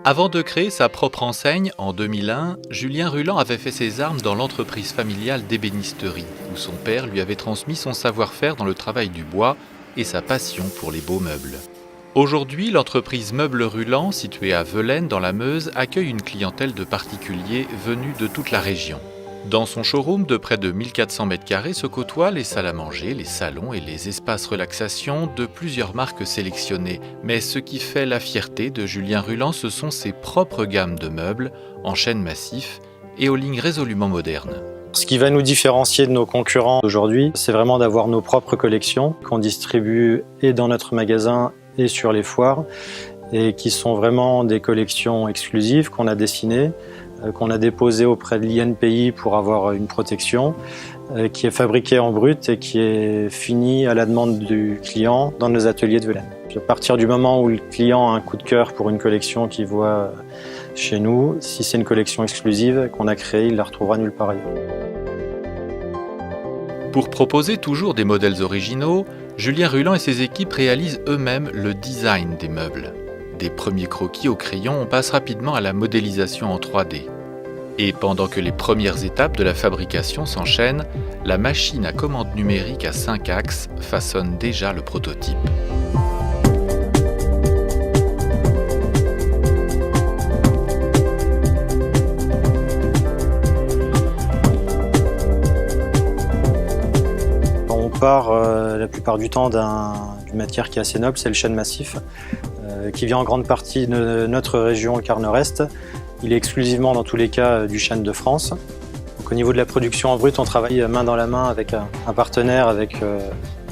Avant de créer sa propre enseigne, en 2001, Julien Ruland avait fait ses armes dans l'entreprise familiale d'ébénisterie, où son père lui avait transmis son savoir-faire dans le travail du bois et sa passion pour les beaux meubles. Aujourd'hui, l'entreprise Meubles Ruland, située à Velaines dans la Meuse, accueille une clientèle de particuliers venus de toute la région. Dans son showroom de près de 1400 m² se côtoient les salles à manger, les salons et les espaces relaxation de plusieurs marques sélectionnées. Mais ce qui fait la fierté de Julien Ruland, ce sont ses propres gammes de meubles en chêne massif et aux lignes résolument modernes. Ce qui va nous différencier de nos concurrents aujourd'hui, c'est vraiment d'avoir nos propres collections qu'on distribue et dans notre magasin et sur les foires, et qui sont vraiment des collections exclusives qu'on a dessinées, qu'on a déposées auprès de l'INPI pour avoir une protection, qui est fabriquée en brut et qui est finie à la demande du client dans nos ateliers de Velaines. À partir du moment où le client a un coup de cœur pour une collection qu'il voit chez nous, si c'est une collection exclusive qu'on a créée, il la retrouvera nulle part ailleurs. Pour proposer toujours des modèles originaux, Julien Ruland et ses équipes réalisent eux-mêmes le design des meubles. Des premiers croquis au crayon, on passe rapidement à la modélisation en 3D. Et pendant que les premières étapes de la fabrication s'enchaînent, la machine à commande numérique à 5 axes façonne déjà le prototype. On part la plupart du temps d'une matière qui est assez noble, c'est le chêne massif, qui vient en grande partie de notre région, le quart nord-est. Il est exclusivement dans tous les cas du chêne de France. Donc, au niveau de la production en brut, on travaille main dans la main avec un partenaire avec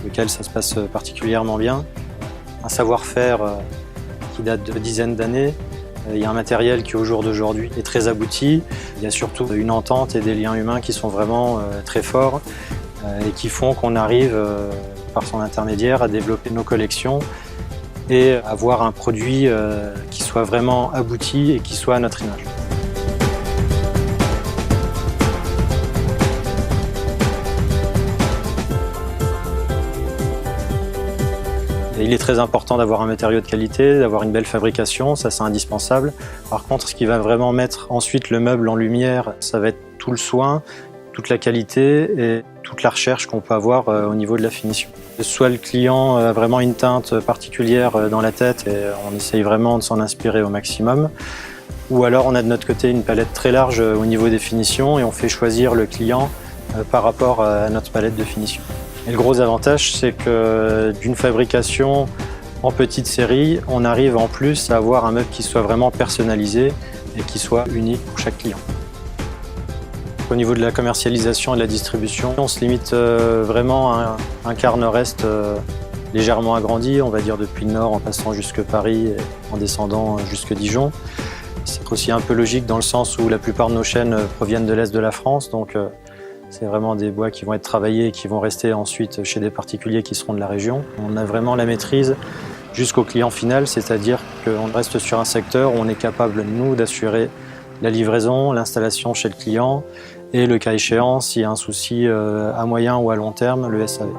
lequel ça se passe particulièrement bien. Un savoir-faire qui date de dizaines d'années. Il y a un matériel qui au jour d'aujourd'hui est très abouti. Il y a surtout une entente et des liens humains qui sont vraiment très forts et qui font qu'on arrive par son intermédiaire à développer nos collections et avoir un produit qui soit vraiment abouti et qui soit à notre image. Et il est très important d'avoir un matériau de qualité, d'avoir une belle fabrication, ça c'est indispensable. Par contre, ce qui va vraiment mettre ensuite le meuble en lumière, ça va être tout le soin, toute la qualité et toute la recherche qu'on peut avoir au niveau de la finition. Soit le client a vraiment une teinte particulière dans la tête et on essaye vraiment de s'en inspirer au maximum, ou alors on a de notre côté une palette très large au niveau des finitions et on fait choisir le client par rapport à notre palette de finition. Et le gros avantage, c'est que d'une fabrication en petite série, on arrive en plus à avoir un meuble qui soit vraiment personnalisé et qui soit unique pour chaque client. Au niveau de la commercialisation et de la distribution, on se limite vraiment à un quart nord-est légèrement agrandi, on va dire depuis le nord en passant jusque Paris et en descendant jusque Dijon. C'est aussi un peu logique dans le sens où la plupart de nos chênes proviennent de l'est de la France, donc c'est vraiment des bois qui vont être travaillés et qui vont rester ensuite chez des particuliers qui seront de la région. On a vraiment la maîtrise jusqu'au client final, c'est-à-dire qu'on reste sur un secteur où on est capable, nous, d'assurer la livraison, l'installation chez le client et le cas échéant, s'il y a un souci à moyen ou à long terme, le SAV.